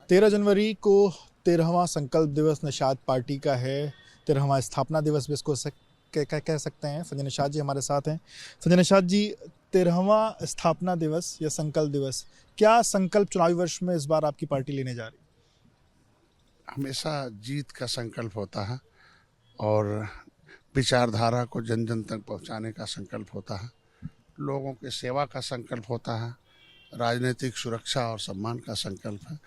13 जनवरी को 13वां संकल्प दिवस निषाद पार्टी का है। 13वां स्थापना दिवस भी इसको कह सकते हैं। संजय निषाद जी हमारे साथ हैं। संजय निषाद जी, 13वां स्थापना दिवस या संकल्प दिवस, क्या संकल्प चुनावी वर्ष में इस बार आपकी पार्टी लेने जा रही है? हमेशा जीत का संकल्प होता है और विचारधारा को जन जन तक पहुंचाने का संकल्प होता है, लोगों की सेवा का संकल्प होता है, राजनीतिक सुरक्षा और सम्मान का संकल्प है।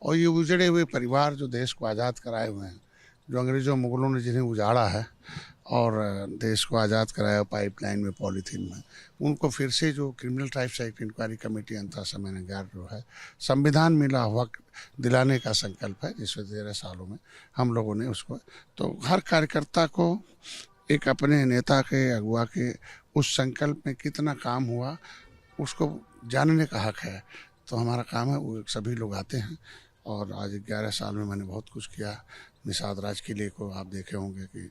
और ये उजड़े हुए परिवार जो देश को आज़ाद कराए हुए हैं, जो अंग्रेज़ों मुगलों ने जिन्हें उजाड़ा है और देश को आज़ाद कराया पाइपलाइन में, पॉलीथीन में, उनको फिर से जो criminal tribes act inquiry committee अंतरा समय निगार जो है, संविधान मिला हक दिलाने का संकल्प है, जिसमें 13 सालों में हम लोगों ने उसको, तो हर कार्यकर्ता को एक अपने नेता के, अगुवा के उस संकल्प में कितना काम हुआ उसको जानने का हक है। तो हमारा काम है, वो सभी लोग आते हैं। और आज 11 साल में मैंने बहुत कुछ किया। निषाद राज किले को आप देखे होंगे कि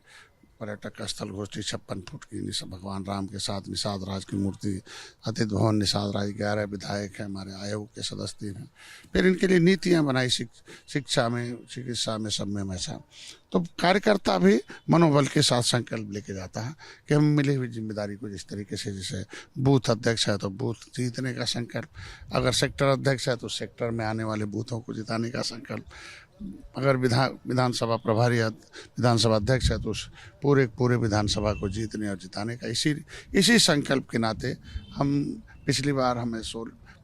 पर्यटक स्थल गोष्ठी 56 फुट की भगवान राम के साथ निषाद राज की मूर्ति, अतिथि भवन निषाद राज, 11 विधायक हैं हमारे, आयोग के सदस्य 3 हैं। फिर इनके लिए नीतियाँ बनाई शिक्षा में, चिकित्सा में, सब में हमेशा। तो कार्यकर्ता भी मनोबल के साथ संकल्प लेके जाता है कि हम मिली हुई जिम्मेदारी को जिस तरीके से, जैसे बूथ अध्यक्ष है तो बूथ जीतने का संकल्प, अगर सेक्टर अध्यक्ष है तो सेक्टर में आने वाले बूथों को जिताने का संकल्प, अगर विधानसभा प्रभारी विधानसभा अध्यक्ष है तो उस पूरे विधानसभा को जीतने और जिताने का, इसी संकल्प के नाते हम पिछली बार हमें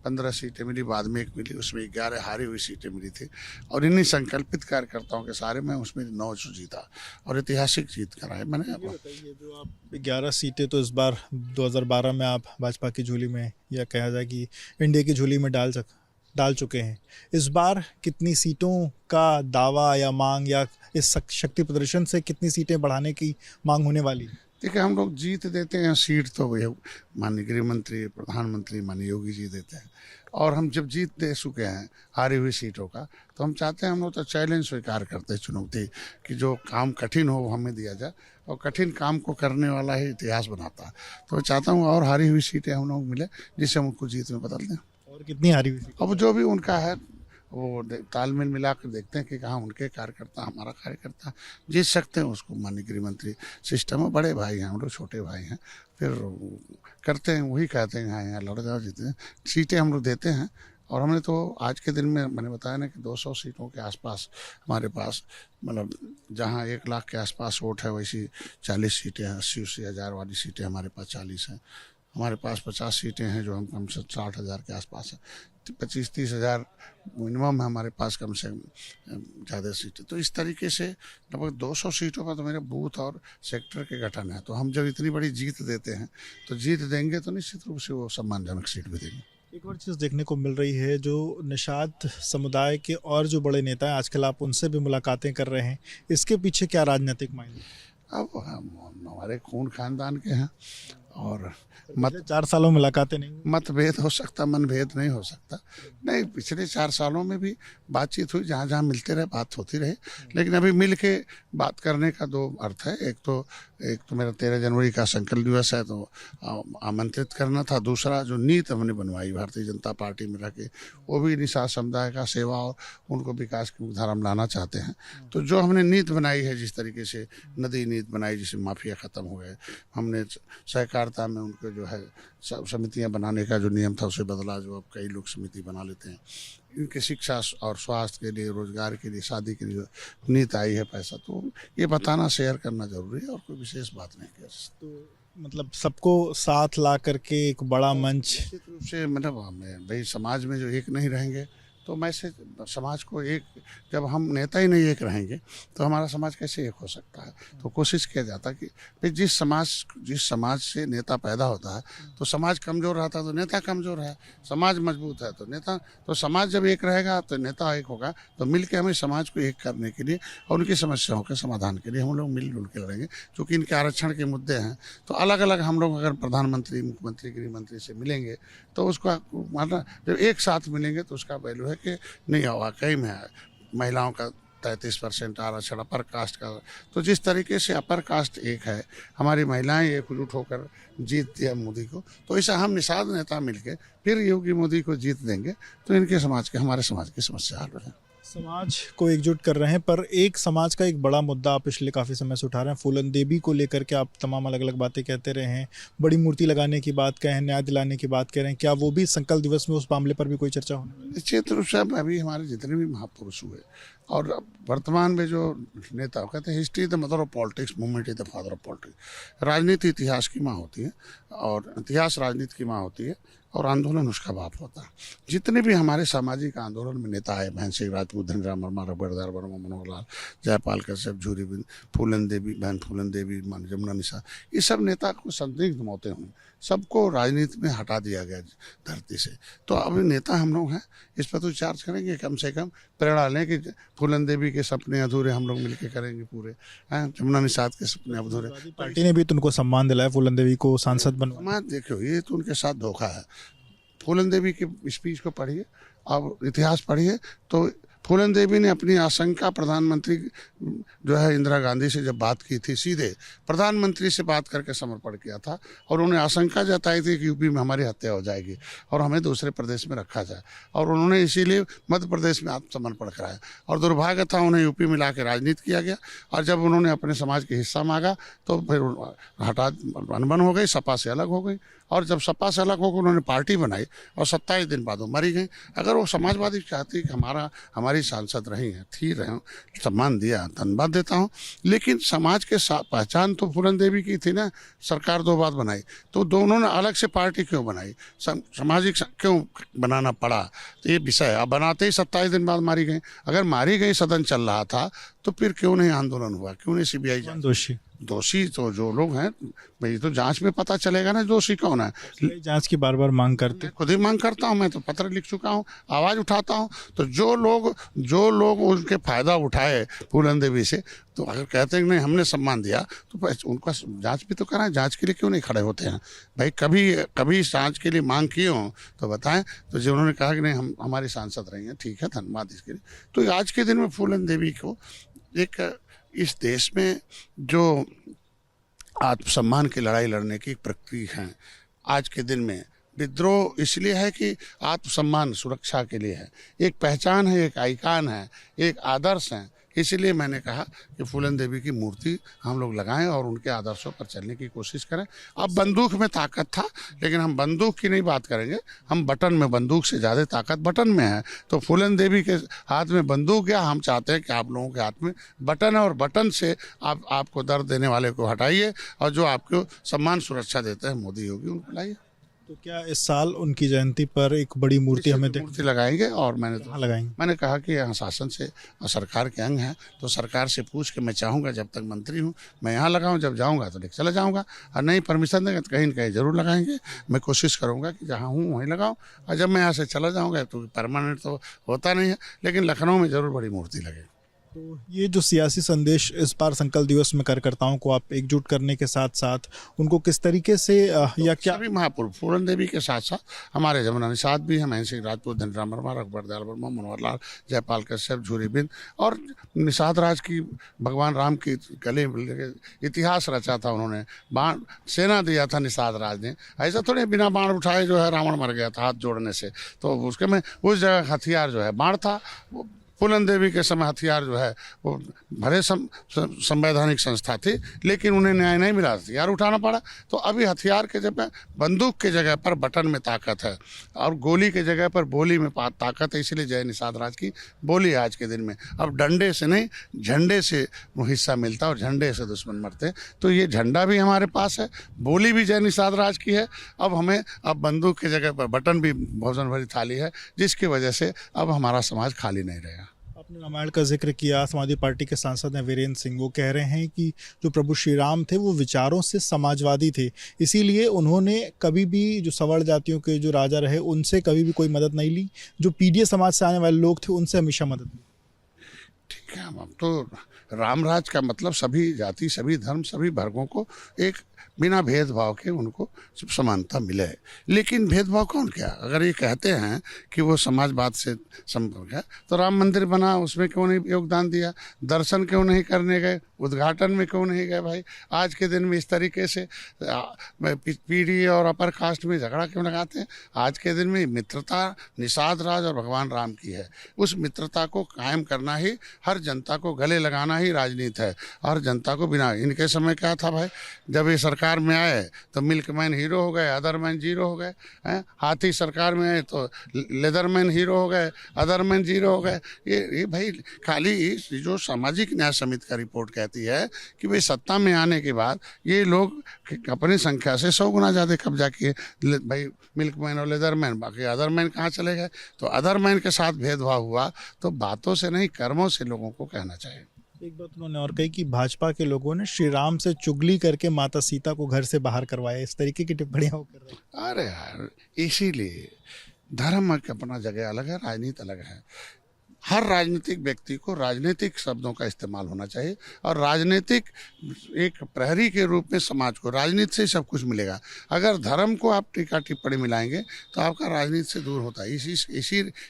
15 सीटें मिली, बाद में 1 मिली, उसमें 11 हारी हुई सीटें मिली थी। और इन्हीं संकल्पित कार्यकर्ताओं के सारे में उसमें 9 जीता और ऐतिहासिक जीत करा है मैंने। बताइए, जो आप 11 सीटें तो इस बार 2012 में आप भाजपा की झोली में, या कहा जाए कि इंडिया की झोली में डाल चुके हैं, इस बार कितनी सीटों का दावा या मांग, या इस शक्ति प्रदर्शन से कितनी सीटें बढ़ाने की मांग होने वाली? देखिए, हम लोग जीत देते हैं सीट तो भैया माननीय गृह मंत्री, प्रधानमंत्री माननीय योगी जी देते हैं। और हम जब जीत दे चुके हैं हारी हुई सीटों का, तो हम चाहते हैं, हम लोग तो चैलेंज स्वीकार करते हैं, चुनौती, कि जो काम कठिन हो वो हमें दिया जाए, और कठिन काम को करने वाला ही इतिहास बनाता है। तो मैं चाहता हूँ और हारी हुई सीटें हम लोग मिले, जिससे हम उनको जीत में बदल दें। और कितनी हारी हुई सीटें? अब जो भी उनका है वो तालमेल मिला कर देखते हैं कि कहाँ उनके कार्यकर्ता, हमारा कार्यकर्ता जीत सकते हैं, उसको माननीय गृह मंत्री सिस्टम में, बड़े भाई हैं हम लोग, छोटे भाई हैं, फिर करते हैं, वही कहते हैं हाँ यहाँ लड़ जाओ, जीते हैं, सीटें हम लोग देते हैं। और हमने तो आज के दिन में मैंने बताया ना कि 200 सीटों के आसपास हमारे पास, मतलब जहाँ 1 लाख के आसपास वोट है वैसी 40 सीटें हैं, 80 हज़ार वाली सीटें हमारे पास 40 हैं। हमारे पास 50 सीटें हैं जो हम से 60,000 के आसपास है, 25-30 हज़ार मिनिमम है हमारे पास, कम से ज़्यादा सीटें। तो इस तरीके से लगभग 200 सीटों पर तो मेरे बूथ और सेक्टर के गठन है। तो हम जब इतनी बड़ी जीत देते हैं तो जीत देंगे तो निश्चित रूप से वो सम्मानजनक सीट भी देंगे। एक और चीज़ देखने को मिल रही है, जो निषाद समुदाय के और जो बड़े नेता हैं, आजकल आप उनसे भी मुलाकातें कर रहे हैं, इसके पीछे क्या राजनीतिक मायने? अब हम हमारे खून खानदान के हैं और 4 सालों में मुलाकातें नहीं हुई? मतभेद हो सकता, मनभेद नहीं हो सकता। नहीं, पिछले 4 सालों में भी बातचीत हुई, जहाँ जहाँ मिलते रहे बात होती रही, लेकिन अभी मिल के बात करने का 2 अर्थ है। एक तो मेरा 13 जनवरी का संकल्प दिवस है, तो आमंत्रित करना था। दूसरा, जो नीति हमने बनवाई भारतीय जनता पार्टी में रह के, वो भी निषाद समुदाय का सेवा और उनको विकास की मुख्यधारा में लाना चाहते हैं। तो जो हमने नीति बनाई है, जिस तरीके से नदी नीति बनाई, जिससे माफिया ख़त्म हो गए, हमने सहकारिता में उनको जो है समितियां बनाने का जो नियम था उसे बदला, जो अब कई लोग समिति बना लेते हैं। इनके शिक्षा और स्वास्थ्य के लिए, रोजगार के लिए, शादी के लिए जो नीति आई है, पैसा, तो ये बताना, शेयर करना जरूरी है, और कोई विशेष बात नहीं कर सकते। तो मतलब सबको साथ ला करके एक बड़ा मंच, निश्चित रूप से, मतलब भाई समाज में जो एक नहीं रहेंगे तो मैं से समाज को एक, जब हम नेता ही नहीं एक रहेंगे तो हमारा समाज कैसे एक हो सकता है। तो कोशिश किया जाता कि भाई जिस समाज से नेता पैदा होता है तो समाज कमज़ोर रहता है तो नेता कमज़ोर है, समाज मजबूत है तो नेता, तो समाज जब एक रहेगा तो नेता एक होगा। तो मिल के हमें समाज को एक करने के लिए और उनकी समस्याओं के समाधान के लिए हम लोग मिलजुल के लड़ेंगे। चूँकि इनके आरक्षण के मुद्दे हैं तो अलग अलग हम लोग अगर प्रधानमंत्री, मुख्यमंत्री, गृह मंत्री से मिलेंगे तो उसका मतलब जब एक साथ मिलेंगे तो उसका वैल्यू है कि नहीं, वाकई में महिलाओं का 33% आरक्षण, अपर कास्ट का। तो जिस तरीके से अपर कास्ट एक है, हमारी महिलाएं एकजुट होकर जीत दिया मोदी को, तो ऐसा हम निषाद नेता मिलके फिर योगी मोदी को जीत देंगे तो इनके समाज के, हमारे समाज की समस्या हल हो जाए। समाज को एकजुट कर रहे हैं, पर एक समाज का एक बड़ा मुद्दा आप पिछले काफ़ी समय से उठा रहे हैं, फूलन देवी को लेकर के आप तमाम अलग अलग बातें कहते रहे हैं, बड़ी मूर्ति लगाने की बात कह रहे हैं, न्याय दिलाने की बात कह रहे हैं, क्या वो भी संकल्प दिवस में उस मामले पर भी कोई चर्चा होने वाली है? निश्चित रूप से अभी हमारे जितने भी महापुरुष हुए और वर्तमान में जो नेता कहते हैं history the mother of politics, movement is the father of politics. राजनीति इतिहास की माँ होती है और इतिहास राजनीति की माँ होती है और आंदोलन उसका बाप होता है। जितने भी हमारे सामाजिक आंदोलन में नेता आए, बहन सिंह राजपूत, धनीराम वर्मा, रघुवर वर्मा, मनोहर लाल, जयपाल कश्यप, झूरी बिंद, फूलन देवी, बहन फूलन देवी, जमुना निसार, ये सब नेता को संदिग्ध मौतें हुई, सबको राजनीति में हटा दिया गया धरती से। तो अब नेता हम लोग हैं, इस पर तो विचार करेंगे, कम से कम प्रेरणा लें कि फूलन देवी के सपने अधूरे हम लोग मिलकर करेंगे पूरे, हैं जमुना निसार के सपने अधूरे। पार्टी ने भी तो उनको सम्मान दिलाया, फूलन देवी को सांसद बनवाया। देखो ये तो उनके साथ धोखा है। फूलन देवी की स्पीच को पढ़िए, अब इतिहास पढ़िए, तो फूलन देवी ने अपनी आशंका प्रधानमंत्री जो है इंदिरा गांधी से जब बात की थी, सीधे प्रधानमंत्री से बात करके समर्पण किया था और उन्होंने आशंका जताई थी कि यूपी में हमारी हत्या हो जाएगी और हमें दूसरे प्रदेश में रखा जाए, और उन्होंने इसीलिए मध्य प्रदेश में आत्मसमर्पण कराया। और दुर्भाग्य था उन्हें यूपी में ला के राजनीति किया गया, और जब उन्होंने अपने समाज के हिस्सा मांगा तो फिर हटा अनबन हो गई, सपा से अलग हो गई, और जब सपा से अलग होकर उन्होंने पार्टी बनाई और 27 दिन बाद वो मरी गई। अगर वो समाजवादी चाहती कि हमारी सांसद रही हैं, सम्मान दिया, धन्यवाद देता हूँ, लेकिन समाज के पहचान तो फूलन देवी की थी ना। सरकार 2 बार बनाई तो दोनों ने अलग से पार्टी क्यों बनाई, सामाजिक क्यों बनाना पड़ा, तो ये विषय। अब बनाते ही 27 दिन बाद मारी गई। अगर मारी गई, सदन चल रहा था, तो फिर क्यों नहीं आंदोलन हुआ, क्यों नहीं सीबीआई जांच? दोषी तो जो लोग हैं भाई, तो जांच में पता चलेगा ना दोषी कौन है। जांच की बार बार मांग करते, खुद ही मांग करता हूं, मैं तो पत्र लिख चुका हूं, आवाज उठाता हूं। तो जो लोग उनके फायदा उठाए फूलन देवी से, तो अगर कहते हैं कि नहीं हमने सम्मान दिया, तो उनका जांच भी तो कराएं। जांच के लिए क्यों नहीं खड़े होते हैं भाई? कभी जांच के लिए मांग किए हों तो बताएं। तो जो उन्होंने कहा कि नहीं हम हमारी सांसद रही हैं, ठीक है, धन्यवाद इसके लिए। तो आज के दिन में फूलन देवी को एक इस देश में जो आत्मसम्मान की लड़ाई लड़ने की प्रक्रिया है, आज के दिन में विद्रोह इसलिए है कि आत्मसम्मान सुरक्षा के लिए है, एक पहचान है, एक आइकान है, एक आदर्श है। इसलिए मैंने कहा कि फूलन देवी की मूर्ति हम लोग लगाएं और उनके आदर्शों पर चलने की कोशिश करें। अब बंदूक में ताकत था, लेकिन हम बंदूक की नहीं बात करेंगे, हम बटन में, बंदूक से ज़्यादा ताकत बटन में है। तो फूलन देवी के हाथ में बंदूक है, हम चाहते हैं कि आप लोगों के हाथ में बटन है, और बटन से आपको दर्द देने वाले को हटाइए, और जो आपको सम्मान सुरक्षा देते हैं मोदी योगी, उनको लाइए। तो क्या इस साल उनकी जयंती पर एक बड़ी मूर्ति हमें मूर्ति लगाएंगे? और मैंने कहा कि यहाँ शासन से और सरकार के अंग हैं, तो सरकार से पूछ के मैं चाहूँगा जब तक मंत्री हूँ मैं यहाँ लगाऊँ, जब जाऊँगा तो लेकर चला जाऊँगा, और नहीं परमिशन देंगे तो कहीं न कहीं जरूर लगाएंगे। मैं कोशिश करूँगा कि जहाँ हूँ वहीं लगाऊँ, और जब मैं यहाँ से चला जाऊँगा तो परमानेंट तो होता नहीं है, लेकिन लखनऊ में जरूर बड़ी मूर्ति लगेगी। तो ये जो सियासी संदेश इस बार संकल्प दिवस में कार्यकर्ताओं को आप एकजुट करने के साथ साथ उनको किस तरीके से या क्या? सभी महापुरुष फूलन देवी के साथ साथ हमारे जमुना निसार भी हैं, बहन सिंह राजपूत, धनीराम वर्मा, रघुवर वर्मा, मनोहर लाल, जयपाल कश्यप, झूरी बिंद, और निषाद राज की भगवान राम की गले इतिहास रचा था उन्होंने। बाण सेना दिया था निषाद राज ने, ऐसा थोड़े बिना बाण उठाए जो है रावण मर गया था हाथ जोड़ने से। तो उसके में उस जगह हथियार जो है बाण था। फूलन देवी के समय हथियार जो है वो भले संवैधानिक संस्था थी, लेकिन उन्हें न्याय नहीं मिला, हथियार उठाना पड़ा। तो अभी हथियार के जगह बंदूक के जगह पर बटन में ताकत है, और गोली के जगह पर बोली में ताकत है। इसलिए जय निषाद राज की बोली है आज के दिन में। अब डंडे से नहीं, झंडे से हिस्सा मिलता और झंडे से दुश्मन मरते। तो ये झंडा भी हमारे पास है, बोली भी जय निषाद राज की है। अब बंदूक की जगह पर बटन भी भोजन भरी थाली है, जिसकी वजह से अब हमारा समाज खाली नहीं रहेगा। आपने रामायण का जिक्र किया, समाजवादी पार्टी के सांसद हैं वीरेंद्र सिंह, वो कह रहे हैं कि जो प्रभु श्री राम थे वो विचारों से समाजवादी थे, इसीलिए उन्होंने कभी भी जो सवर्ण जातियों के जो राजा रहे उनसे कभी भी कोई मदद नहीं ली, जो पीडीए समाज से आने वाले लोग थे उनसे हमेशा मदद ली। ठीक है, अब तो राम राज का मतलब सभी जाति, सभी धर्म, सभी वर्गों को एक बिना भेदभाव के उनको समानता मिले। लेकिन भेदभाव कौन किया? अगर ये कहते हैं कि वो समाजवाद से संपर्क है तो राम मंदिर बना, उसमें क्यों नहीं योगदान दिया? दर्शन क्यों नहीं करने गए? उद्घाटन में क्यों नहीं गए भाई? आज के दिन में इस तरीके से पीढ़ी और अपर कास्ट में झगड़ा क्यों लगाते हैं? आज के दिन में मित्रता निषाद राज और भगवान राम की है। उस मित्रता को कायम करना ही, हर जनता को गले लगाना ही राजनीति है। और जनता को बिना, इनके समय क्या था भाई, जब ये सरकार में आए तो मिल्कमैन हीरो हो गए, अदरमैन जीरो हो गए हैं। हाथी सरकार में आए तो लेदरमैन हीरो हो गए, अदरमैन जीरो हो गए। ये भाई खाली जो सामाजिक न्याय समिति का रिपोर्ट कहती है कि भाई सत्ता में आने के बाद ये लोग अपनी संख्या से 100 गुना ज़्यादा कब्जा किए। भाई मिल्कमैन और लेदरमैन, बाकी अदरमैन कहाँ चले गए? तो अदरमैन के साथ भेदभाव हुआ तो बातों से नहीं, कर्मों से लोगों को कहना चाहिए। एक बात उन्होंने और कही कि भाजपा के लोगों ने श्री राम से चुगली करके माता सीता को घर से बाहर करवाया। इस तरीके की टिप्पणियां वो कर रहे हैं। अरे यार, इसीलिए धर्म की अपना जगह अलग है, राजनीति अलग है। हर राजनीतिक व्यक्ति को राजनीतिक शब्दों का इस्तेमाल होना चाहिए और राजनीतिक एक प्रहरी के रूप में समाज को, राजनीति से सब कुछ मिलेगा। अगर धर्म को आप टीका टिप्पणी मिलाएंगे तो आपका राजनीति से दूर होता है।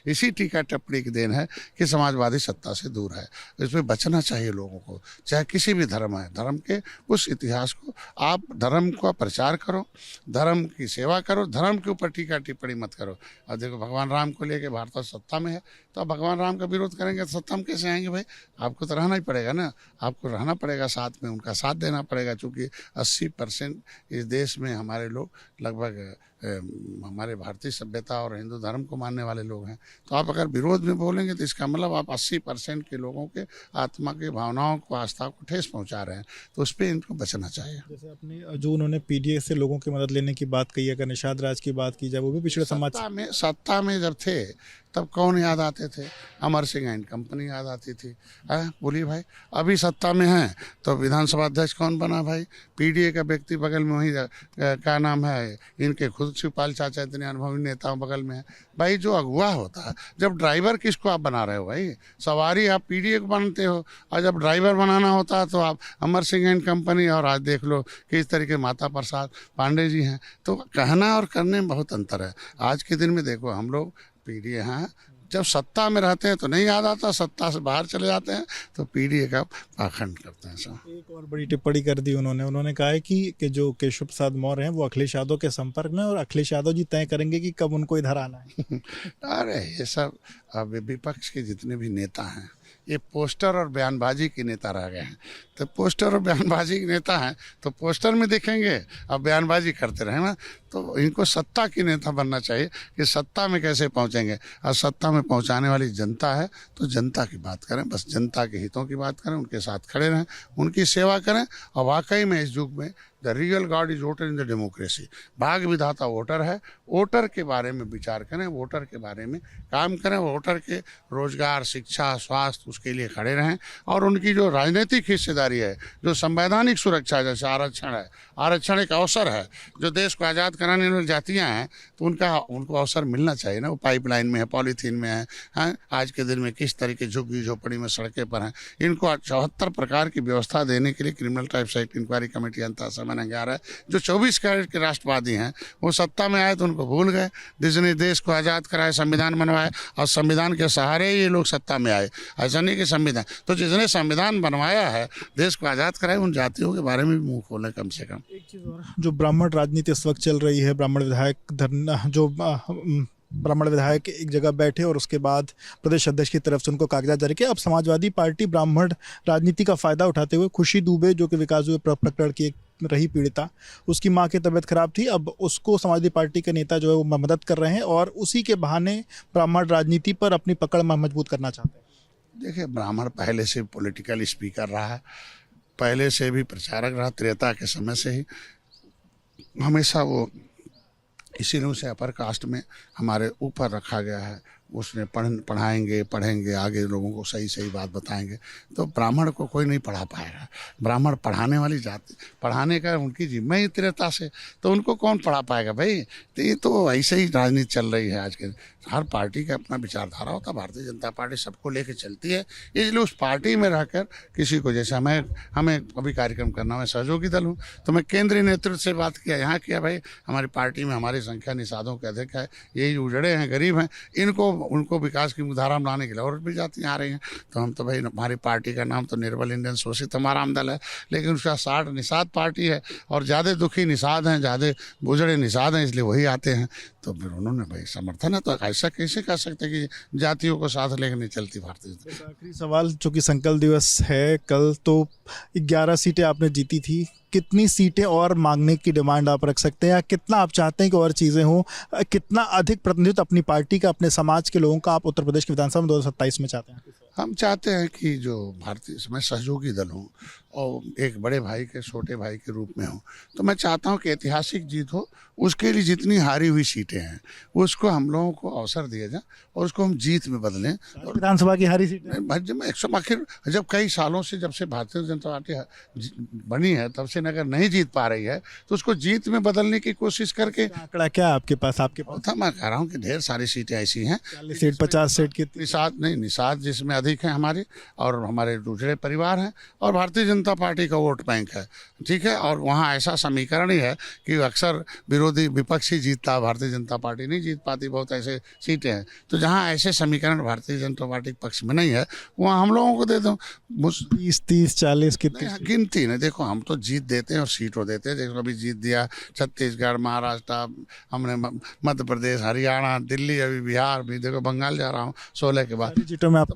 इसी टीका टिप्पणी की देन है कि समाजवादी सत्ता से दूर है। इसमें बचना चाहिए लोगों को, चाहे किसी भी धर्म है। धर्म के उस इतिहास को, आप धर्म का प्रचार करो, धर्म की सेवा करो, धर्म के ऊपर टीका टिप्पणी मत करो। और देखो, भगवान राम को लेके भारत सत्ता में है तो आप भगवान राम का विरोध करेंगे तो सत्ता में कैसे आएंगे भाई? आपको तो रहना ही पड़ेगा ना, आपको रहना पड़ेगा साथ में, उनका साथ देना पड़ेगा। चूँकि 80% इस देश में हमारे लोग लगभग हमारे भारतीय सभ्यता और हिंदू धर्म को मानने वाले लोग हैं। तो आप अगर विरोध में बोलेंगे तो इसका मतलब आप 80% के लोगों के आत्मा के भावनाओं को, आस्था को ठेस पहुंचा रहे हैं। तो उस पर इनको बचना चाहिए। जैसे अपने जो उन्होंने पीडीए से लोगों की मदद लेने की बात कही, अगर निषाद राज की बात की जाए, वो भी पिछड़े समाज सत्ता में जब थे तब कौन याद आते थे? अमर सिंह एंड कंपनी याद आती थी। बोलिए भाई, अभी सत्ता में हैं तो विधानसभा अध्यक्ष कौन बना भाई? पीडीए का व्यक्ति बगल में, वही क्या नाम है, इनके खुद शिवपाल चाचा इतने अनुभवी नेताओं बगल में है। भाई जो अगुवा होता है, जब ड्राइवर किसको आप बना रहे हो भाई? सवारी आप पीडीए को बनते हो और जब ड्राइवर बनाना होता है तो आप अमर सिंह एंड कंपनी। और आज देख लो किस तरीके माता प्रसाद पांडे जी हैं। तो कहना और करने में बहुत अंतर है। आज के दिन में देखो, हम लोग पीडीए हैं, जब सत्ता में रहते हैं तो नहीं याद आता, सत्ता से बाहर चले जाते हैं तो पीडीए का पाखंड करते हैं सब। एक और बड़ी टिप्पणी कर दी उन्होंने कहा है कि जो केशव प्रसाद मौर्य हैं वो अखिलेश यादव के संपर्क में, और अखिलेश यादव जी तय करेंगे कि कब उनको इधर आना है। अरे ये सब अब विपक्ष के जितने भी नेता हैं ये पोस्टर और बयानबाजी के नेता रह गए हैं। तो पोस्टर और बयानबाजी के नेता हैं तो पोस्टर में देखेंगे, अब बयानबाजी करते रहे ना। तो इनको सत्ता की नेता बनना चाहिए कि सत्ता में कैसे पहुंचेंगे। और सत्ता में पहुंचाने वाली जनता है तो जनता की बात करें, बस जनता के हितों की बात करें, उनके साथ खड़े रहें, उनकी सेवा करें। और वाकई में इस युग में the real God is voter in the democracy. भाग विधाता वोटर है। वोटर के बारे में विचार करें, वोटर के बारे में काम करें, वोटर के रोजगार, शिक्षा, स्वास्थ्य, उसके लिए खड़े रहें। और उनकी जो राजनीतिक हिस्सेदारी है, जो संवैधानिक सुरक्षा, जैसे आरक्षण है, आरक्षण एक अवसर है। जो देश को आज़ाद कराने वाली जातियाँ हैं तो उनको अवसर मिलना चाहिए ना। वो पाइपलाइन में है, पॉलीथीन में है, आज के दिन में किस तरीके झुग्गी झोपड़ी में सड़कें पर हैं। इनको 74 प्रकार की व्यवस्था देने के लिए criminal types act inquiry committee अंतर समय 11 जो 24 कैरेट के राष्ट्रवादी हैं वो सत्ता में आए तो उनको भूल गए। जिसने देश को आज़ाद कराया, संविधान बनवाया और संविधान के सहारे ये लोग सत्ता में आए। ऐसा नहीं कि संविधान, तो जिसने संविधान बनवाया है, देश को आज़ाद कराया, उन जातियों के बारे में भी मुंह खोलें कम से कम। एक चीज़ और, जो ब्राह्मण राजनीति इस वक्त चल रही है, ब्राह्मण विधायक एक जगह बैठे और उसके बाद प्रदेश अध्यक्ष की तरफ से उनको कागजात जारी किया। अब समाजवादी पार्टी ब्राह्मण राजनीति का फायदा उठाते हुए खुशी दुबे, जो कि विकास दुबे प्रकरण की एक रही पीड़िता, उसकी मां की तबीयत खराब थी, अब उसको समाजवादी पार्टी के नेता जो है वो मदद कर रहे हैं और उसी के बहाने ब्राह्मण राजनीति पर अपनी पकड़ मजबूत करना चाहते हैं। देखिए, ब्राह्मण पहले से पॉलिटिकल स्पीकर रहा है, पहले से भी प्रचारक रहा, त्रेता के समय से ही हमेशा वो इसीलिए उसे अपर कास्ट में हमारे ऊपर रखा गया है। उसने पढ़ेंगे आगे लोगों को सही बात बताएंगे। तो ब्राह्मण को कोई नहीं पढ़ा पाएगा। ब्राह्मण पढ़ाने वाली जाति, पढ़ाने का उनकी जिम्मे ही त्रेता से, तो उनको कौन पढ़ा पाएगा भाई? तो ये तो ऐसे ही राजनीति चल रही है आज के। हर पार्टी का अपना विचारधारा होता है। भारतीय जनता पार्टी सबको लेके चलती है, इसलिए उस पार्टी में रहकर किसी को, जैसे हमें अभी कार्यक्रम करना, मैं सहयोगी दल हूँ, तो मैं केंद्रीय नेतृत्व से बात किया, यहाँ किया, भाई हमारी पार्टी में हमारी संख्या निषादों के अधिक है, यही उजड़े हैं, गरीब हैं, उनको विकास की धारा में लाने के लिए और भी जातियाँ आ रही हैं। तो हम तो भाई, हमारी पार्टी का नाम तो निर्बल इंडियन शोषित हमारा दल है, लेकिन उसका 60 निषाद पार्टी है और ज़्यादा दुखी निषाद हैं, ज़्यादा उजड़े निषाद हैं, इसलिए वही आते हैं। तो फिर उन्होंने भाई समर्थन है, तो ऐसा कैसे कह सकते कि जातियों को साथ लेकर नहीं चलती भारतीय जनता पार्टी। आखिरी सवाल, चूंकि संकल्प दिवस है कल, तो 11 सीटें आपने जीती थी, कितनी सीटें और मांगने की डिमांड आप रख सकते हैं, या कितना आप चाहते हैं कि और चीज़ें हों, कितना अधिक प्रतिनिधित्व अपनी पार्टी का, अपने समाज के लोगों का आप उत्तर प्रदेश की विधानसभा में 2027 में चाहते हैं? हम चाहते हैं कि जो भारतीय, मैं सहयोगी दल हूँ और एक बड़े भाई के छोटे भाई के रूप में हूँ, तो मैं चाहता हूँ कि ऐतिहासिक जीत हो, उसके लिए जितनी हारी हुई सीटें हैं उसको हम लोगों को अवसर दिया जाए और उसको हम जीत में बदलें। और विधानसभा की हारी सीटें में 100, आखिर जब कई सालों से, जब से भारतीय जनता पार्टी बनी है तब से अगर नहीं जीत पा रही है तो उसको जीत में बदलने की कोशिश करके। आंकड़ा क्या है आपके पास? मैं कह रहा हूँ कि ढेर सारी सीटें ऐसी हैं, 40 सीट, 50 सीट की निषाद जिसमें अधिक है हमारे, और हमारे दूसरे परिवार हैं, और भारतीय जनता पार्टी का वोट बैंक है, ठीक है। और वहाँ ऐसा समीकरण ही है कि अक्सर विरोधी विपक्ष ही जीतता, भारतीय जनता पार्टी नहीं जीत पाती, बहुत ऐसे सीटें हैं। तो जहाँ ऐसे समीकरण भारतीय जनता पार्टी के पक्ष में नहीं है, वहाँ हम लोगों को दे दो 20, 30, 40 कितनी गिनती नहीं। देखो, हम तो जीत देते हैं और सीटों देते हैं। देखो अभी जीत दिया छत्तीसगढ़, महाराष्ट्र, हमने मध्य प्रदेश, हरियाणा, दिल्ली, अभी बिहार भी, देखो बंगाल जा रहा हूँ 16 के बाद। सीटों में आप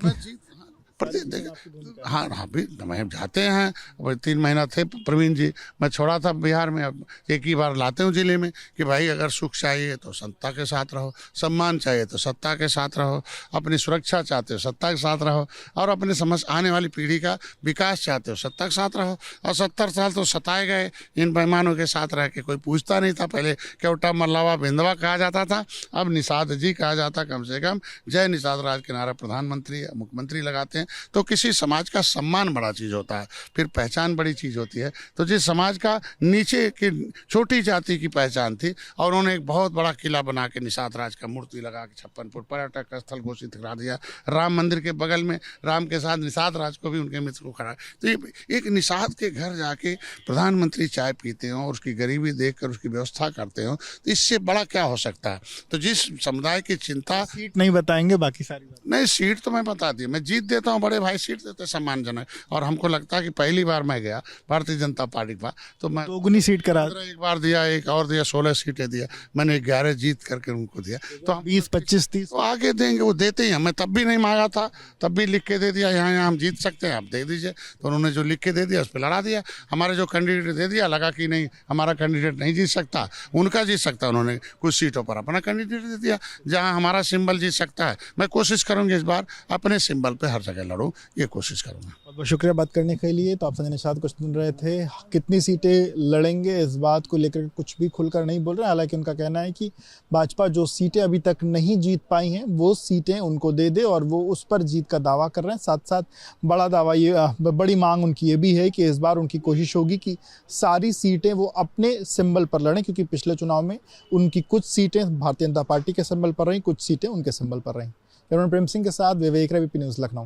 हाँ भी मैं जाते हैं, 3 महीना थे प्रवीण जी, मैं छोड़ा था बिहार में, अब एक ही बार लाते हूँ जिले में कि भाई अगर सुख चाहिए तो सत्ता के साथ रहो, सम्मान चाहिए तो सत्ता के साथ रहो, अपनी सुरक्षा चाहते हो सत्ता के साथ रहो, और अपने आने वाली पीढ़ी का विकास चाहते हो सत्ता के साथ रहो। और 70 साल तो सताए गए इन बेईमानों के साथ रह के, कोई पूछता नहीं था। पहले केवटा मल्लावा बिंदवा कहा जाता था, अब निषाद जी कहा जाता। कम से कम जय निषाद राज के नारा प्रधानमंत्री या मुख्यमंत्री लगाते हैं। तो किसी समाज का सम्मान बड़ा चीज़ होता है, फिर पहचान बड़ी चीज़ होती है। तो जिस समाज का नीचे की छोटी जाति की पहचान थी, और उन्होंने एक बहुत बड़ा किला बना के निषाद राज का मूर्ति लगा के 56 फुट पर्यटक स्थल घोषित करा दिया, राम मंदिर के बगल में राम के साथ निषाद राज को भी उनके मित्र को खड़ा। तो ये एक निषाद के घर जाके प्रधानमंत्री चाय पीते हो और उसकी गरीबी देखकर उसकी व्यवस्था करते हो, तो इससे बड़ा क्या हो सकता है। तो जिस समुदाय की चिंता, सीट नहीं बताएंगे, बाकी सारी बात नहीं, सीट तो मैं बता दी, मैं जीत देता हूँ, बड़े भाई सीट देते सम्मानजनक। और हमको लगता है कि पहली बार मैं गया भारतीय जनता पार्टी का, तो मैं दोगुनी सीट करा, एक बार दिया, एक और दिया, 16 सीटें दिया मैंने, 11 जीत करके उनको दिया। तो 20, 25, 30 तो आगे देंगे, वो देते ही हैं। मैं तब भी नहीं मांगा था, तब भी लिख के दे दिया, यहाँ हम जीत सकते हैं, आप दे दीजिए। तो उन्होंने जो लिख के दे दिया उस पर लड़ा दिया। हमारे जो कैंडिडेट दे दिया, लगा कि नहीं हमारा कैंडिडेट नहीं जीत सकता, उनका जीत सकता, उन्होंने कुछ सीटों पर अपना कैंडिडेट दे दिया। जहाँ हमारा सिंबल जीत सकता है, मैं कोशिश करूँगी इस बार अपने सिंबल पे हर जगह लड़ूँ, ये कोशिश करूँगा। बहुत बहुत शुक्रिया बात करने के लिए। तो आप संजय निषाद कुछ सुन रहे थे, कितनी सीटें लड़ेंगे इस बात को लेकर कुछ भी खुलकर नहीं बोल रहे। हालांकि उनका कहना है कि भाजपा जो सीटें अभी तक नहीं जीत पाई हैं वो सीटें उनको दे दे, और वो उस पर जीत का दावा कर रहे हैं। साथ साथ बड़ा दावा ये, बड़ी मांग उनकी ये भी है कि इस बार उनकी कोशिश होगी कि सारी सीटें वो अपने सिंबल पर लड़ें, क्योंकि पिछले चुनाव में उनकी कुछ सीटें भारतीय जनता पार्टी के सिंबल पर रहीं, कुछ सीटें उनके सिंबल पर रहीं। प्रेम सिंह के साथ विवेक रवि, न्यूज़ लखनऊ।